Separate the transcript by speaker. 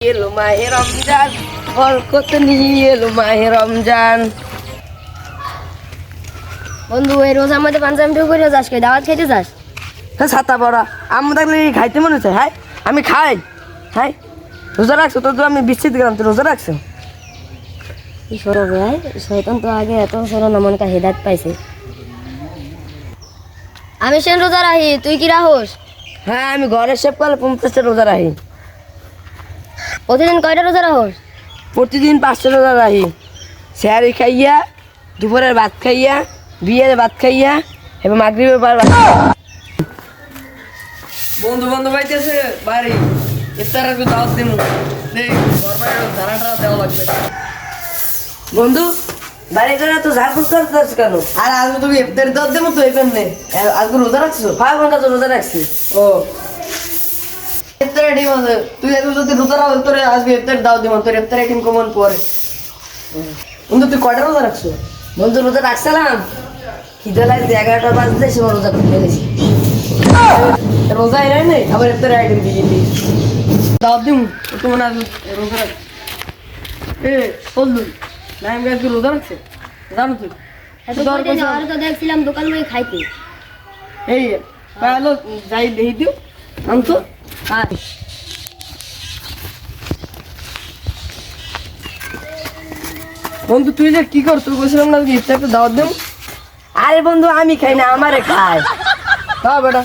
Speaker 1: এলো মাহে রমজান, বরকত নিয়ে এলো মাহে রমজান।
Speaker 2: বন্ধু এই রোজার মধ্যে পাঞ্জাবি করে যাস কে দাওয়াত খেতে যাস?
Speaker 1: হ্যাঁ ছাতা পড়া আমি থাকলে খাইতে মনে হচ্ছে। হ্যাঁ আমি খাই। হ্যাঁ রোজা রাখছো তো আমি বিচ্ছিত গেলাম, তো রোজা রাখছো।
Speaker 2: কি সরব ভাই, শয়তান তো আগে এত সরো না মনে কা হেদায়েত পাইছে। আমি সেন রোজা রাখি, তুই কি রাখোস?
Speaker 1: হ্যাঁ আমি ঘরের সব কালে 50টা রোজা রাখি।
Speaker 2: প্রতিদিন কয়টা রোজা রাখোস?
Speaker 1: প্রতিদিন 5টা রোজা রাখি। স্যারি খাইয়া, দুপুরের ভাত খাইয়া, বিয়ের ভাত খাইয়া এবং মাগরিবের পর বন্ধু বান্ধব পাইতেছে বাড়ি ইফতার একটু দাওয়াত দিমু। ধারাটা দেওয়া লাগবে। বন্ধু বাড়ি করে তো ঝাড়ফুঁক করতেছ কেন? আর আজকে তুমি ইফতার দাওয়াত দেবো তো এখানে। আজকে রোজা রাখছো? 5 ঘন্টা তো রোজা রাখছি। ও ইফতারের ডিম আছে, তুই আজকে যদি রোজা রাখ তোর আজকে ইফতার দাওয়াত দিব। তোর ইফতারের ডিম কমন পরে। বন্ধু তুই কয়টা রোজা রাখছো? বন্ধু রোজা রাখছিলাম, খিদে লাগছে 11টা বাজতে সে রোজা খুলে গেছি। রোজা এরাই নেই আবার ইফতারের আইটেম দিয়ে দিই দাওয়াত দিম। তো মনে হয় রোজা রাখ। এ বন্ধু নাইম গাছ রোজা রাখছে জানো তুই?
Speaker 2: আর তো দেখছিলাম দোকান বই খাইতে।
Speaker 1: এই হ্যালো যাই দেখি দিও আমি তো। হ্যাঁ বন্ধু তুই যে কি কর, তুই বলছিলাম না ইফতারটা দাওয়াত দেব। আরে বন্ধু আমি খাই না, আমারে খায়। হ্যাঁ বেটা